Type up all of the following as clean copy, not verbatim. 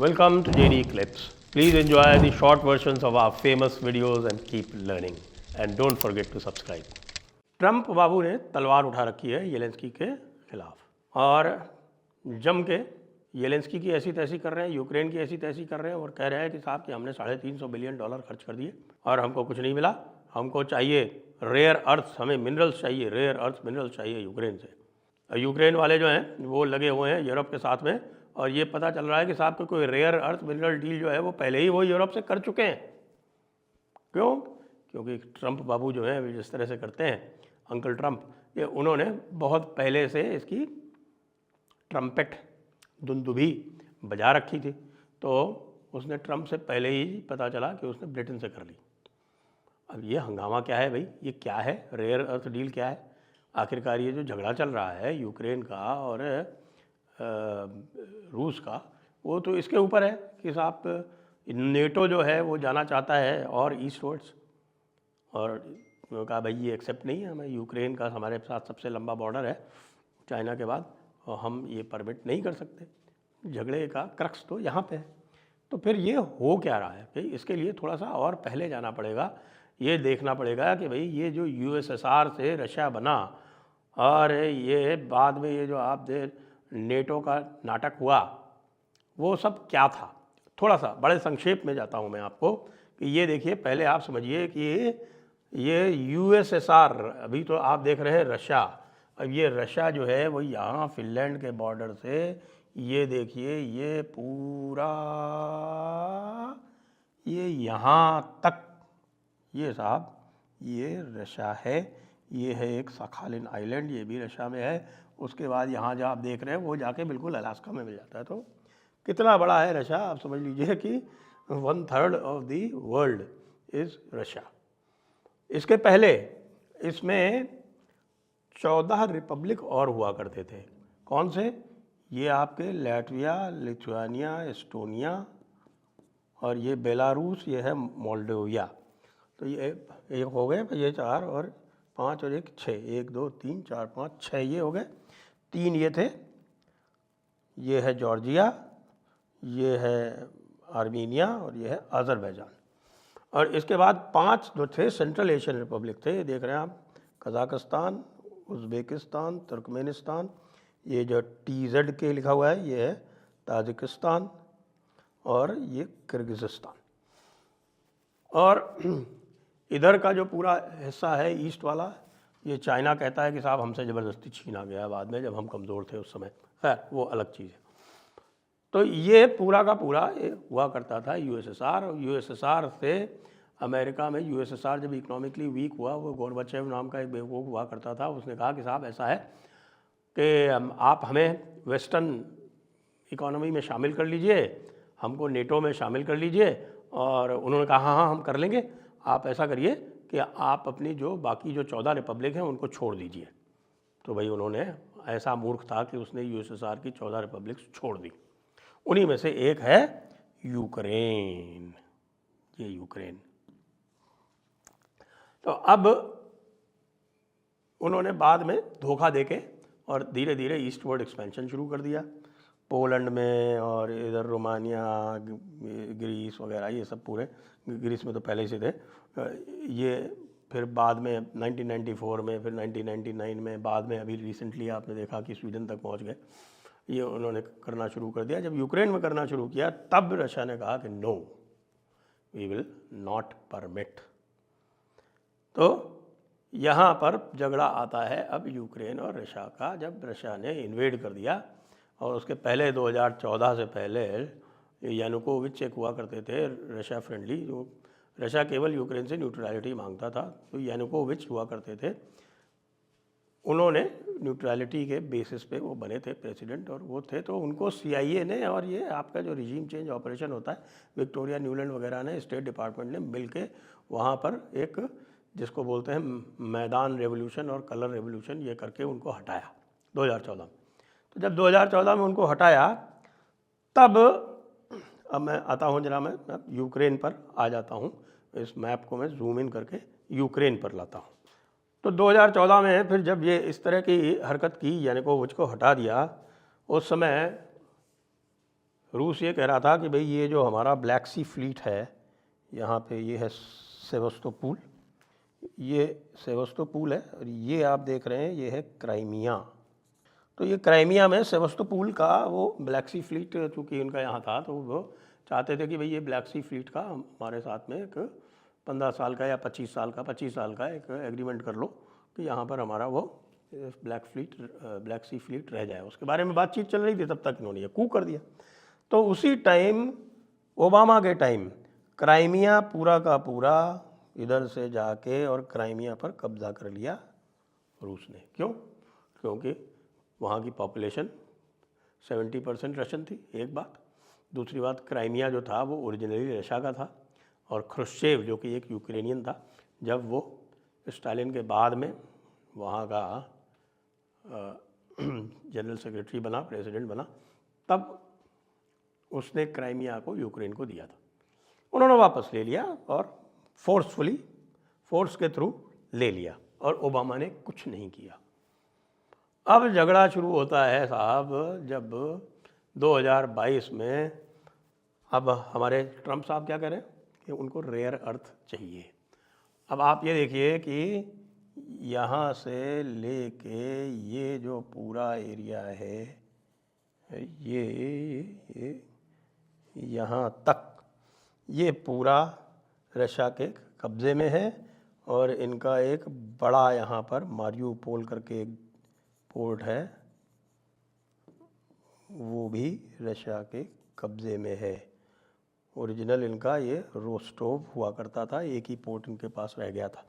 Welcome to JD Clips. Please enjoy the short versions of our famous videos and keep learning. And don't forget to subscribe. Trump बाबू ने तलवार उठा रखी है येलेंस्की के खिलाफ और जम के येलेंस्की की ऐसी तैसी कर रहे हैं, यूक्रेन की ऐसी तैसी कर रहे हैं और कह रहे हैं कि साहब कि हमने $350 बिलियन खर्च कर दिए और हमको कुछ नहीं मिला। हमको चाहिए रेयर अर्थ, हमें मिनरल्स चाहिए, रेयर अर्थ मिनरल्स चाहिए यूक्रेन से। यूक्रेन वाले जो हैं वो लगे हुए हैं यूरोप के साथ में और ये पता चल रहा है कि साहब कोई रेयर अर्थ मिनरल डील जो है वो पहले ही वो यूरोप से कर चुके हैं। क्यों? क्योंकि ट्रंप बाबू जो है जिस तरह से करते हैं, अंकल ट्रंप, ये उन्होंने बहुत पहले से इसकी ट्रम्पेट दुंदुभी बजा रखी थी। तो उसने ट्रंप से पहले ही पता चला कि उसने ब्रिटेन से कर ली। अब ये हंगामा क्या है भाई? ये क्या है? रेयर अर्थ डील क्या है? आखिरकार ये जो झगड़ा चल रहा है यूक्रेन का और रूस का, वो तो इसके ऊपर है कि साहब नेटो जो है वो जाना चाहता है और ईस्ट वर्ड्स, और कहा भाई ये एक्सेप्ट नहीं है, हमें यूक्रेन का हमारे साथ सबसे लंबा बॉर्डर है चाइना के बाद और हम ये परमिट नहीं कर सकते। झगड़े का क्रक्स तो यहाँ पे है। तो फिर ये हो क्या रहा है भाई? इसके लिए थोड़ा सा और पहले जाना पड़ेगा, ये देखना पड़ेगा कि भाई ये जो यूएसएसआर से रशिया बना और ये बाद में ये जो आप नेटो का नाटक हुआ वो सब क्या था। थोड़ा सा बड़े संक्षेप में जाता हूँ मैं आपको कि ये देखिए, पहले आप समझिए कि ये यूएसएसआर, अभी तो आप देख रहे हैं रशिया, अब ये रशिया जो है वो यहाँ फिनलैंड के बॉर्डर से ये देखिए ये पूरा ये यहाँ तक, ये साहब ये रशिया है। ये है एक साखालिन आइलैंड, ये भी रशिया में है। उसके बाद यहाँ जो आप देख रहे हैं वो जाके बिल्कुल अलास्का में मिल जाता है। तो कितना बड़ा है रशिया, आप समझ लीजिए कि 1/3 of the world is Russia. इसके पहले इसमें 14 रिपब्लिक और हुआ करते थे। कौन से? ये आपके लाटविया, लिथुआनिया, एस्टोनिया और ये बेलारूस, ये है मोल्डोविया। तो ये एक हो गए, ये 4 और 5 और 1 6, 1 2 3 4 5 6 ये हो गए। 3 ये थे, ये है जॉर्जिया, ये है आर्मीनिया और ये है अज़रबैजान। और इसके बाद 5 जो थे सेंट्रल एशियन रिपब्लिक थे, ये देख रहे हैं आप, कज़ाकिस्तान, उज़्बेकिस्तान, तुर्कमेनिस्तान, ये जो TZ के लिखा हुआ है ये है ताजिकिस्तान और ये किर्गिज़स्तान। और इधर का जो पूरा हिस्सा है ईस्ट वाला, ये चाइना कहता है कि साहब हमसे ज़बरदस्ती छीना गया बाद में, जब हम कमज़ोर थे उस समय। खैर वो अलग चीज़ है। तो ये पूरा का पूरा ये हुआ करता था यूएसएसआर। और यूएसएसआर से अमेरिका में, यूएसएसआर जब इकोनॉमिकली वीक हुआ, वो गोर्बाचेव नाम का एक बेवकूफ़ हुआ करता था, उसने कहा कि साहब ऐसा है कि आप हमें वेस्टर्न इकोनॉमी में शामिल कर लीजिए, हमको नेटो में शामिल कर लीजिए। और उन्होंने कहा हाँ हम कर लेंगे, आप ऐसा करिए कि आप अपनी जो बाकी जो 14 रिपब्लिक हैं उनको छोड़ दीजिए। तो भाई उन्होंने, ऐसा मूर्ख था कि उसने यूएसएसआर की 14 रिपब्लिक छोड़ दी। उन्हीं में से एक है यूक्रेन, ये यूक्रेन। तो अब उन्होंने बाद में धोखा देके और धीरे धीरे ईस्टवर्ड एक्सपेंशन शुरू कर दिया, पोलैंड में और इधर रोमानिया, ग्रीस वगैरह, ये सब पूरे, ग्रीस में तो पहले से थे ये। फिर बाद में 1994 में, फिर 1999 में, बाद में अभी रिसेंटली आपने देखा कि स्वीडन तक पहुंच गए। ये उन्होंने करना शुरू कर दिया। जब यूक्रेन में करना शुरू किया तब रशिया ने कहा कि no, we will not permit. तो यहाँ पर झगड़ा आता है अब यूक्रेन और रशिया का। जब रशिया ने इन्वेड कर दिया, और उसके पहले 2014 से पहले यानुकोविच एक हुआ करते थे रशिया फ्रेंडली, जो रशिया केवल यूक्रेन से न्यूट्रलिटी मांगता था। तो यानुकोविच हुआ करते थे, उन्होंने न्यूट्रलिटी के बेसिस पे वो बने थे प्रेसिडेंट, और वो थे तो उनको CIA ने, और ये आपका जो रिजीम चेंज ऑपरेशन होता है, विक्टोरिया न्यूलैंड वगैरह ने, स्टेट डिपार्टमेंट ने मिल के वहाँ पर एक जिसको बोलते हैं मैदान रेवोल्यूशन और कलर रेवोल्यूशन, ये करके उनको हटाया 2014 में। तो जब 2014 में उनको हटाया तब, अब मैं आता हूँ जरा, मैं यूक्रेन पर आ जाता हूँ, इस मैप को मैं जूम इन करके यूक्रेन पर लाता हूँ। तो 2014 में फिर जब ये इस तरह की हरकत की, यानी को उसको हटा दिया, उस समय रूस ये कह रहा था कि भाई ये जो हमारा ब्लैक सी फ्लीट है, यहाँ पे ये है सेवस्तोपुल, ये सेवस्तोपुल है, और ये आप देख रहे हैं ये है क्राइमिया। तो ये क्राइमिया में सेवस्तोपुल का वो ब्लैक सी फ्लीट चूँकि उनका यहाँ था, तो वो चाहते थे कि भाई ये ब्लैक सी फ्लीट का हमारे साथ में एक 15 साल का या 25 साल का एक एग्रीमेंट कर लो कि यहाँ पर हमारा वो ब्लैक सी फ्लीट रह जाए। उसके बारे में बातचीत चल रही थी, तब तक इन्होंने ये कू कर दिया। तो उसी टाइम ओबामा के टाइम क्राइमिया पूरा का पूरा इधर से जाके और क्राइमिया पर कब्जा कर लिया रूस ने। क्यों? क्योंकि वहाँ की पॉपुलेशन 70% रशियन थी, एक बात। दूसरी बात, क्राइमिया जो था वो ओरिजिनली रशिया का था, और ख्रुश्चेव जो कि एक यूक्रेनियन था, जब वो स्टालिन के बाद में वहाँ का जनरल सेक्रेटरी बना, प्रेसिडेंट बना, तब उसने क्राइमिया को यूक्रेन को दिया था। उन्होंने वापस ले लिया और फोर्स के थ्रू ले लिया, और ओबामा ने कुछ नहीं किया। अब झगड़ा शुरू होता है साहब जब 2022 में, अब हमारे ट्रम्प साहब क्या करें कि उनको रेयर अर्थ चाहिए। अब आप ये देखिए कि यहाँ से लेके ये जो पूरा एरिया है, ये यहाँ तक, ये पूरा रशिया के कब्ज़े में है, और इनका एक बड़ा यहाँ पर मारियुपोल करके एक पोर्ट है, वो भी रशिया के कब्ज़े में है। ओरिजिनल इनका ये रोस्टोव हुआ करता था, एक ही पोर्ट इनके पास रह गया था।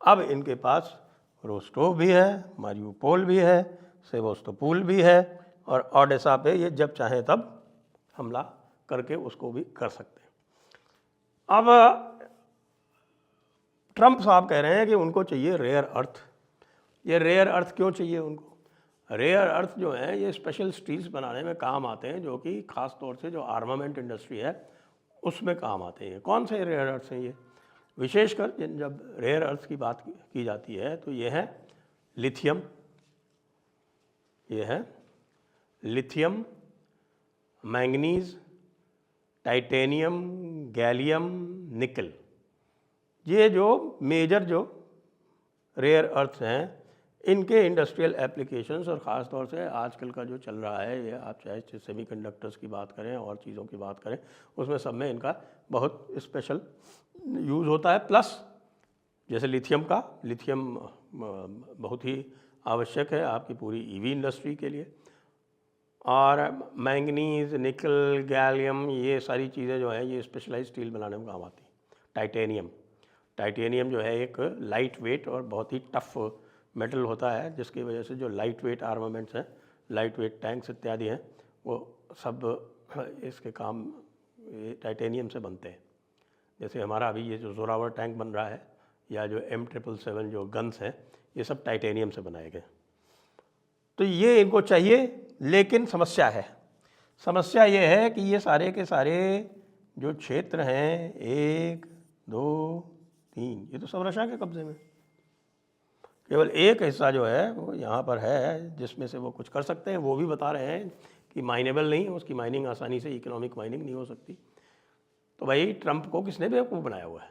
अब इनके पास रोस्टोव भी है, मारियुपोल भी है, सेवस्तोपुल भी है, और ओडेसा पे ये जब चाहें तब हमला करके उसको भी कर सकते हैं। अब ट्रम्प साहब कह रहे हैं कि उनको चाहिए रेयर अर्थ। ये रेयर अर्थ क्यों चाहिए उनको? रेयर अर्थ जो है ये स्पेशल स्टील्स बनाने में काम आते हैं, जो कि ख़ास तौर से जो आर्मामेंट इंडस्ट्री है उसमें काम आते हैं। कौन से रेयर अर्थ हैं ये? विशेषकर जब रेयर अर्थ की बात की जाती है तो ये है लिथियम, ये है लिथियम, मैंगनीज, टाइटेनियम, गैलियम, निकल। ये जो मेजर जो रेयर अर्थ हैं, इनके इंडस्ट्रियल एप्लीकेशंस, और ख़ास तौर से आजकल का जो चल रहा है, ये आप चाहे सेमीकंडक्टर्स की बात करें और चीज़ों की बात करें, उसमें सब में इनका बहुत स्पेशल यूज़ होता है। प्लस जैसे लिथियम बहुत ही आवश्यक है आपकी पूरी ईवी इंडस्ट्री के लिए, और मैंगनीज, निकल, गैलियम, ये सारी चीज़ें जो हैं ये स्पेशलाइज स्टील बनाने में काम आती हैं। टाइटेनियम जो है एक लाइट वेट और बहुत ही टफ मेटल होता है, जिसकी वजह से जो लाइट वेट आर्मामेंट्स हैं, लाइट वेट टैंक्स इत्यादि हैं, वो सब इसके काम टाइटेनियम से बनते हैं। जैसे हमारा अभी ये जो जोरावर टैंक बन रहा है, या जो M777 जो गन्स हैं, ये सब टाइटेनियम से बनाए गए। तो ये इनको चाहिए, लेकिन समस्या ये है कि ये सारे के सारे जो क्षेत्र हैं, 1, 2, 3, ये तो सब रशिया के कब्जे में। केवल एक हिस्सा जो है वो यहाँ पर है, जिसमें से वो कुछ कर सकते हैं। वो भी बता रहे हैं कि माइनेबल नहीं है, उसकी माइनिंग आसानी से, इकोनॉमिक माइनिंग नहीं हो सकती। तो भाई ट्रम्प को किसने बेवकूफ़ बनाया हुआ है?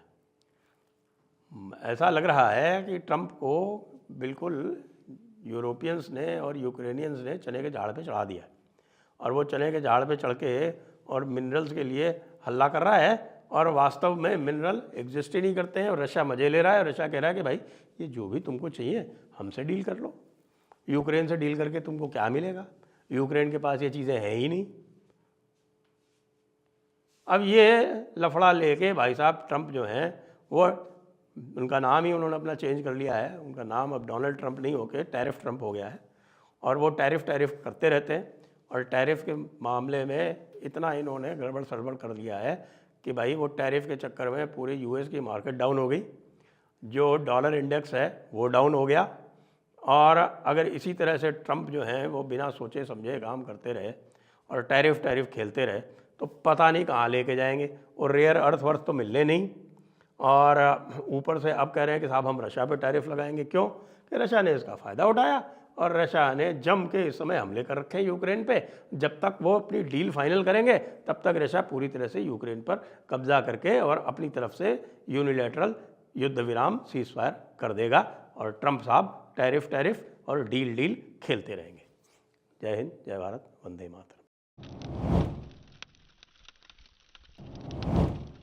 ऐसा लग रहा है कि ट्रम्प को बिल्कुल यूरोपियंस ने और यूक्रेनियंस ने चने के झाड़ पे चढ़ा दिया है, और वो चने के झाड़ पे चढ़ के और मिनरल्स के लिए हल्ला कर रहा है, और वास्तव में मिनरल एग्जिस्ट ही नहीं करते हैं, और रशिया मज़े ले रहा है। और रशिया कह रहा है कि भाई ये जो भी तुमको चाहिए हमसे डील कर लो, यूक्रेन से डील करके तुमको क्या मिलेगा? यूक्रेन के पास ये चीज़ें हैं ही नहीं। अब ये लफड़ा लेके भाई साहब ट्रम्प जो हैं, वो उनका नाम ही उन्होंने अपना चेंज कर लिया है। उनका नाम अब डोनाल्ड ट्रम्प नहीं होके टैरिफ ट्रम्प हो गया है, और वो टैरिफ करते रहते हैं। और टैरिफ के मामले में इतना इन्होंने गड़बड़ सड़बड़ कर दिया है कि भाई वो टैरिफ के चक्कर में पूरे यूएस की मार्केट डाउन हो गई, जो डॉलर इंडेक्स है वो डाउन हो गया। और अगर इसी तरह से ट्रम्प जो हैं वो बिना सोचे समझे काम करते रहे और टैरिफ खेलते रहे, तो पता नहीं कहाँ लेके जाएंगे। और रेयर अर्थ वर्थ तो मिलने नहीं, और ऊपर से अब कह रहे हैं कि साहब हम रशिया पे टैरिफ लगाएंगे। क्यों? कि रशिया ने इसका फ़ायदा उठाया और रशिया ने जम के इस समय हमले कर रखे हैं यूक्रेन पे। जब तक वो अपनी डील फाइनल करेंगे तब तक रशिया पूरी तरह से यूक्रेन पर कब्जा करके और अपनी तरफ से यूनिलैटरल युद्ध विराम सीज फायर कर देगा और ट्रंप साहब टैरिफ और डील खेलते रहेंगे। जय हिंद, जय भारत, वंदे मातरम।